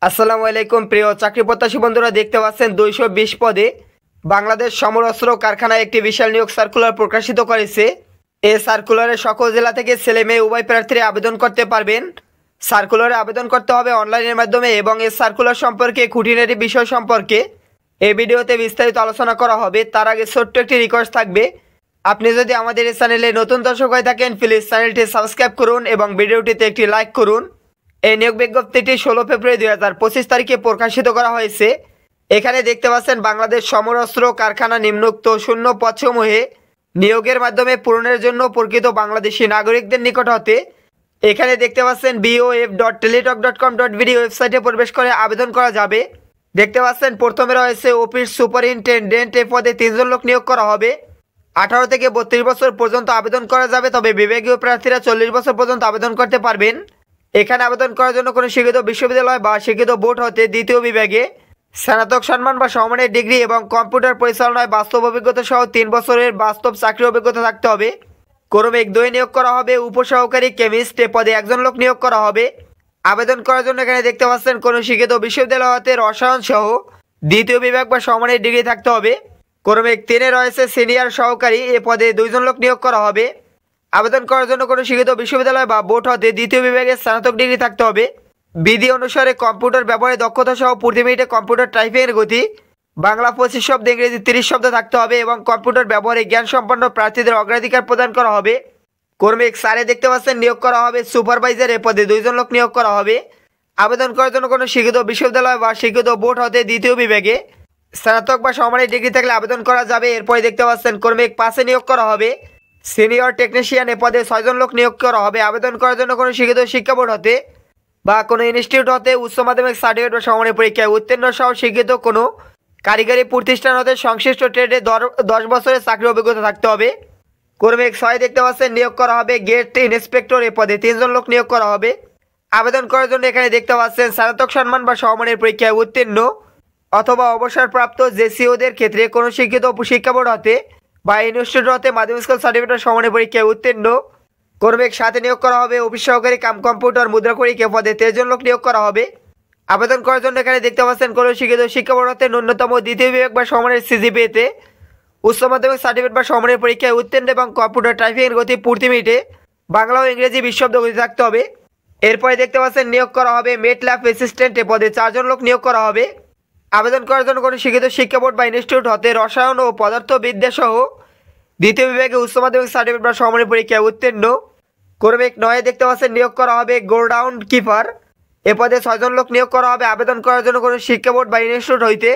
আসসালামু আলাইকুম প্রিয় চাকরি প্রত্যাশী বন্ধুরা, দেখতে পাচ্ছেন 220 পদে বাংলাদেশ সমরস্ত্র কারখানায় একটি বিশাল নিয়োগ সার্কুলার প্রকাশিত করেছে। এই সার্কুলারে সকল জেলা থেকে ছেলে মেয়ে উভয় প্রার্থীরা আবেদন করতে পারবেন। সার্কুলারে আবেদন করতে হবে অনলাইনের মাধ্যমে এবং এই সার্কুলার সম্পর্কে খুঁটিনাটি বিষয় সম্পর্কে এই ভিডিওতে বিস্তারিত আলোচনা করা হবে। তার আগে ছোট্ট একটি রিকোয়েস্ট থাকবে, আপনি যদি আমাদের এই চ্যানেলে নতুন দর্শক হয়ে থাকেন প্লিজ চ্যানেলটি সাবস্ক্রাইব করুন এবং ভিডিওটিতে একটি লাইক করুন। এই নিয়োগ বিজ্ঞপ্তিটি 16 ফেব্রুয়ারি 2025 তারিখে প্রকাশিত করা হয়েছে। এখানে দেখতে পাচ্ছেন বাংলাদেশ সমরস্ত্র কারখানা নিম্নোক্ত শূন্য পদসমূহে নিয়োগের মাধ্যমে পূরণের জন্য প্রকৃত বাংলাদেশি নাগরিকদের নিকট হতে এখানে দেখতে পাচ্ছেন bof.teletalk.com.bd ওয়েবসাইটে প্রবেশ করে আবেদন করা যাবে। দেখতে পাচ্ছেন প্রথমে রয়েছে অফিস সুপারিনটেনডেন্ট, এ পদে 3 জন লোক নিয়োগ করা হবে। 18 থেকে 32 বছর পর্যন্ত আবেদন করা যাবে, তবে বিভাগীয় প্রার্থীরা 40 বছর পর্যন্ত আবেদন করতে পারবেন। এখানে আবেদন করার জন্য কোনো শিক্ষিত বিশ্ববিদ্যালয় বা শিক্ষিত বোর্ড হতে দ্বিতীয় বিভাগে স্নাতক সম্মান বা সমমানের ডিগ্রি এবং কম্পিউটার পরিচালনায় বাস্তব অভিজ্ঞতা সহ 3 বছরের বাস্তব চাকরি অভিজ্ঞতা থাকতে হবে। ক্রমিক 2 নিয়োগ করা হবে উপসহকারী কেমিস্ট, এ পদে 1 জন লোক নিয়োগ করা হবে। আবেদন করার জন্য এখানে দেখতে পাচ্ছেন কোনো শিক্ষিত বিশ্ববিদ্যালয় হতে রসায়ন সহ দ্বিতীয় বিভাগ বা সমমানের ডিগ্রি থাকতে হবে। ক্রমিক 3 রয়েছে সিনিয়র সহকারী, এ পদে 2 জন লোক নিয়োগ করা হবে। আবেদন করার জন্য কোনো শিক্ষিত বিশ্ববিদ্যালয় বা বোর্ড হতে দ্বিতীয় বিভাগে স্নাতক ডিগ্রি থাকতে হবে। বিধি অনুসারে কম্পিউটার ব্যবহারে দক্ষতা সহ প্রতি মিনিটে কম্পিউটার টাইপিংয়ের গতি বাংলা 25 শব্দ, ইংরেজি 30 শব্দ থাকতে হবে এবং কম্পিউটার ব্যবহারে জ্ঞান সম্পন্ন প্রার্থীদের অগ্রাধিকার প্রদান করা হবে। কর্মিক 4 দেখতে পাচ্ছেন নিয়োগ করা হবে সুপারভাইজার, এ পদে 2 জন লোক নিয়োগ করা হবে। আবেদন করার জন্য কোনো শিক্ষিত বিশ্ববিদ্যালয় বা শিক্ষিত বোর্ড হতে দ্বিতীয় বিভাগে স্নাতক বা সমমানের ডিগ্রি থাকলে আবেদন করা যাবে। এরপরে দেখতে পাচ্ছেন কর্মিক 5 নিয়োগ করা হবে সিনিয়র টেকনিশিয়ান, এ পদে 6 জন লোক নিয়োগ করা হবে। আবেদন করার জন্য কোনো শিক্ষিত শিক্ষা বোর্ড হতে বা কোনো ইনস্টিটিউট হতে উচ্চ মাধ্যমিক সার্টিফিকেট বা সমমানের পরীক্ষায় উত্তীর্ণ সহ শিক্ষিত কোনো কারিগরি প্রতিষ্ঠান হতে সংশ্লিষ্ট ট্রেডে 10 বছরের চাকরি অভিজ্ঞতা থাকতে হবে। কর্মিক 6 দেখতে পাচ্ছেন নিয়োগ করা হবে গেট ইন্সপেক্টর, এ পদে 3 জন লোক নিয়োগ করা হবে। আবেদন করার জন্য এখানে দেখতে পাচ্ছেন স্নাতক সম্মান বা সমমানের পরীক্ষায় উত্তীর্ণ অথবা অবসরপ্রাপ্ত জেসিওদের ক্ষেত্রে কোনো শিক্ষিত শিক্ষা বোর্ড হতে বা ইনস্টিটিউট হতে মাধ্যমিক স্কুল সার্টিফিকেট সমমানের পরীক্ষায় উত্তীর্ণ। কর্মিক 7 নিয়োগ করা হবে অফিস সহকারী কাম কম্পিউটার মুদ্রাকরিক, এ পদে 13 জন লোক নিয়োগ করা হবে। আবেদন করার জন্য এখানে দেখতে পাচ্ছেন কোনো শিক্ষিত শিক্ষা বোর্ড হতে ন্যূনতম দ্বিতীয় বিভাগ বা সমমানের সিজিপিএতে উচ্চ মাধ্যমিক সার্টিফিকেট বা সমমানের পরীক্ষায় উত্তীর্ণ এবং কম্পিউটার টাইপিংয়ের গতি প্রতি মিনিটে বাংলা ও ইংরেজি 20 শব্দ গতি থাকতে হবে। এরপরে দেখতে পাচ্ছেন নিয়োগ করা হবে মেট ল্যাব অ্যাসিস্ট্যান্ট, এ পদে 4 জন লোক নিয়োগ করা হবে। আবেদন করার জন্য কোনো শিক্ষিত শিক্ষা বোর্ড বা ইনস্টিটিউট হতে রসায়ন ও পদার্থবিদ্যা সহ দ্বিতীয় বিভাগে উচ্চ মাধ্যমিক সার্টিফিকেট বা সমমানের পরীক্ষায় উত্তীর্ণ। কর্মিক 9 দেখতে পাচ্ছেন নিয়োগ করা হবে গোডাউন কিপার, এ পদে 6 জন লোক নিয়োগ করা হবে। আবেদন করার জন্য কোনো শিক্ষা বোর্ড বা ইনস্টিটিউট হইতে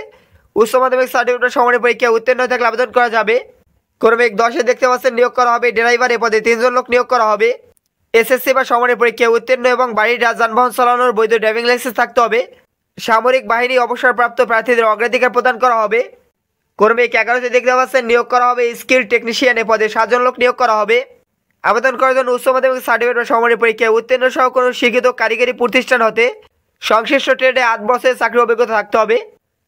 উচ্চ মাধ্যমিক সার্টিফিকেট বা সমমানের পরীক্ষায় উত্তীর্ণ হয়ে থাকলে আবেদন করা যাবে। কর্মিক 10 দেখতে পাচ্ছেন নিয়োগ করা হবে ড্রাইভার, এ পদে 3 জন লোক নিয়োগ করা হবে। এসএসসি বা সমমানের পরীক্ষায় উত্তীর্ণ এবং বাড়ির যানবাহন চালানোর বৈধ ড্রাইভিং লাইসেন্স থাকতে হবে। সামরিক বাহিনী অবসরপ্রাপ্ত প্রার্থীদের অগ্রাধিকার প্রদান করা হবে। কর্মিক 11 দেখতে পাচ্ছেন নিয়োগ করা হবে স্কিল টেকনিশিয়ান, এ পদে 7 জন লোক নিয়োগ করা হবে। আবেদন করার জন্য উচ্চ মাধ্যমিক সার্টিফিকেট বা সমমানের পরীক্ষায় উত্তীর্ণ সহ কোনো শিক্ষিত কারিগরি প্রতিষ্ঠান হতে সংশ্লিষ্ট ট্রেডে 8 বছরের চাকরি অভিজ্ঞতা থাকতে হবে।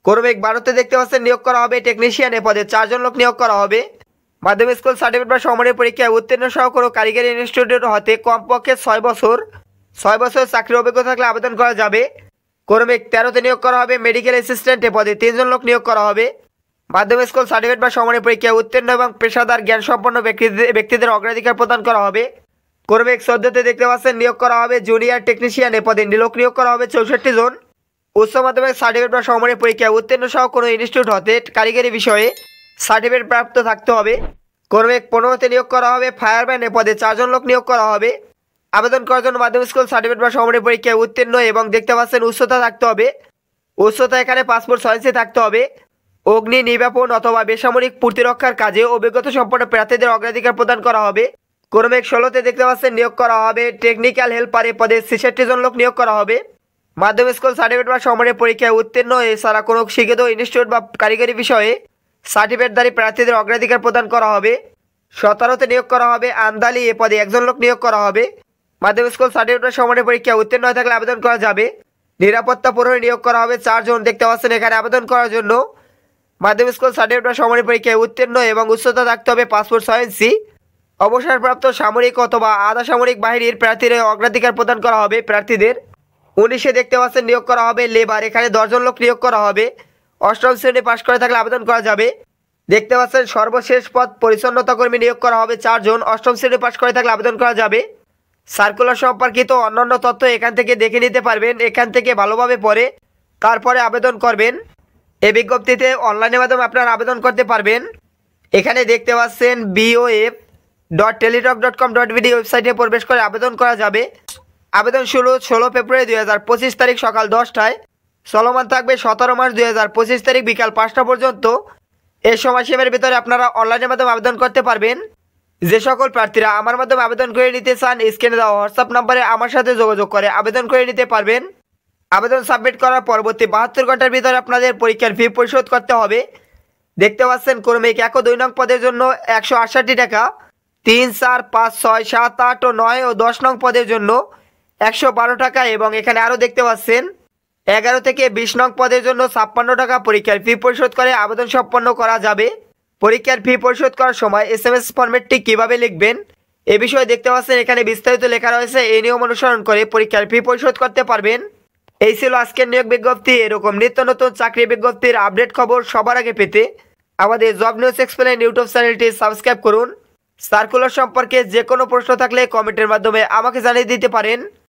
কর্মিক 12 দেখতে পাচ্ছেন নিয়োগ করা হবে টেকনিশিয়ান, এ পদে 4 জন লোক নিয়োগ করা হবে। মাধ্যমিক স্কুল সার্টিফিকেট বা সমমানের পরীক্ষায় উত্তীর্ণ সহ কোনো কারিগরি ইনস্টিটিউট হতে কমপক্ষে 6 বছর চাকরির অভিজ্ঞতা থাকলে আবেদন করা যাবে। কর্মিক 13 নিয়োগ করা হবে মেডিকেল অ্যাসিস্ট্যান্ট, এ পদে 3 জন লোক নিয়োগ করা হবে। মাধ্যমিক স্কুল সার্টিফিকেট বা সমমানের পরীক্ষায় উত্তীর্ণ এবং পেশাদার জ্ঞান সম্পন্ন ব্যক্তিদের অগ্রাধিকার প্রদান করা হবে। কর্মিক 14 দেখতে পাচ্ছেন নিয়োগ করা হবে জুনিয়র টেকনিশিয়ান, এ পদে লোক নিয়োগ করা হবে 64 জন। উচ্চ মাধ্যমিক সার্টিফিকেট বা সমমানের পরীক্ষায় উত্তীর্ণ সহ কোনো ইনস্টিটিউট হতে কারিগরি বিষয়ে সার্টিফিকেট প্রাপ্ত থাকতে হবে। কর্মিক 15 নিয়োগ করা হবে ফায়ারম্যান, এ পদে 4 জন লোক নিয়োগ করা হবে। আবেদন করার জন্য মাধ্যমিক স্কুল সার্টিফিকেট বা সমমানের পরীক্ষায় উত্তীর্ণ এবং দেখতে পাচ্ছেন উচ্চতা থাকতে হবে। উচ্চতা এখানে পাসপোর্ট 6 ইঞ্চি থাকতে হবে। অগ্নি নির্বাপন অথবা বেসামরিক প্রতিরক্ষার কাজে অভিজ্ঞতা সম্পন্ন প্রার্থীদের অগ্রাধিকার প্রদান করা হবে। কর্মিক 16 দেখতে পাচ্ছেন নিয়োগ করা হবে টেকনিক্যাল হেল্পার, এ পদে 66 জন লোক নিয়োগ করা হবে। মাধ্যমিক স্কুল সার্টিফিকেট বা সমমানের পরীক্ষায় উত্তীর্ণ এছাড়া কোনো শিক্ষিত ইনস্টিটিউট বা কারিগরি বিষয়ে সার্টিফিকেটধারী প্রার্থীদের অগ্রাধিকার প্রদান করা হবে। 17 নিয়োগ করা হবে আন্দালি, এ পদে 1 জন লোক নিয়োগ করা হবে। মাধ্যমিক স্কুল সার্টিফিকেট বা সমমানের পরীক্ষায় উত্তীর্ণ হয়ে থাকলে আবেদন করা যাবে। নিরাপত্তা প্রহরী নিয়োগ করা হবে 4 জন। দেখতে পাচ্ছেন এখানে আবেদন করার জন্য মাধ্যমিক স্কুল সার্টিফিকেট বা সমমানের পরীক্ষায় উত্তীর্ণ এবং উচ্চতা থাকতে হবে পাসপোর্ট 6 ইঞ্চি। অবসরপ্রাপ্ত সামরিক অথবা আধা সামরিক বাহিনীর প্রার্থীদের অগ্রাধিকার প্রদান করা হবে প্রার্থীদের। 19-এ দেখতে পাচ্ছেন নিয়োগ করা হবে লেবার, এখানে 10 জন লোক নিয়োগ করা হবে। 8ম শ্রেণী পাশ করে থাকলে আবেদন করা যাবে। দেখতে পাচ্ছেন সর্বশেষ পদ পরিচ্ছন্নতা কর্মী নিয়োগ করা হবে 4 জন, 8ম শ্রেণী পাশ করে থাকলে আবেদন করা যাবে। সার্কুলার সম্পর্কিত অন্যান্য তথ্য এখান থেকে দেখে নিতে পারবেন, এখান থেকে ভালোভাবে পড়ে তারপরে আবেদন করবেন। এই বিজ্ঞপ্তিতে অনলাইনের মাধ্যমে আপনারা আবেদন করতে পারবেন। এখানে দেখতে পাচ্ছেন bof.teletalk.com.bd ওয়েবসাইটে প্রবেশ করে আবেদন করা যাবে। আবেদন শুরু 16 ফেব্রুয়ারি 2025 তারিখ সকাল 10টায়, চলমান থাকবে 17 মার্চ 2025 তারিখ বিকাল 5টা পর্যন্ত। এই সময়সীমার ভিতরে আপনারা অনলাইনের মাধ্যমে আবেদন করতে পারবেন। যে সকল প্রার্থীরা আমার মাধ্যমে আবেদন করে নিতে চান, স্ক্রিনে দেওয়া হোয়াটসঅ্যাপ নাম্বারে আমার সাথে যোগাযোগ করে আবেদন করে নিতে পারবেন। আবেদন সাবমিট করার পরবর্তী 72 ঘন্টার ভিতরে আপনাদের পরীক্ষার ফি পরিশোধ করতে হবে। দেখতে পাচ্ছেন ক্রমিক 1 ও 2 নং পদের জন্য 168 টাকা, 3, 4, 5, 6, 7, 8 ও 9 ও 10 নং পদের জন্য 112 টাকা এবং এখানে আরও দেখতে পাচ্ছেন 11 থেকে 20 নং পদের জন্য 56 টাকা পরীক্ষার ফি পরিশোধ করে আবেদন সম্পন্ন করা যাবে। পরীক্ষার ফি পরিশোধ করার সময় SMS ফরম্যাটটি কীভাবে লিখবেন এ বিষয়ে দেখতে পাচ্ছেন এখানে বিস্তারিত লেখা রয়েছে। এই নিয়ম অনুসরণ করে পরীক্ষার ফি পরিশোধ করতে পারবেন। এই ছিল আজকের নিয়োগ বিজ্ঞপ্তি। এরকম নিত্য নতুন চাকরি বিজ্ঞপ্তির আপডেট খবর সবার আগে পেতে আমাদের জব নিউজ এক্সপ্লেইন ইউটিউব চ্যানেলটি সাবস্ক্রাইব করুন। সার্কুলার সম্পর্কে যে কোনো প্রশ্ন থাকলে কমেন্টের মাধ্যমে আমাকে জানিয়ে দিতে পারেন।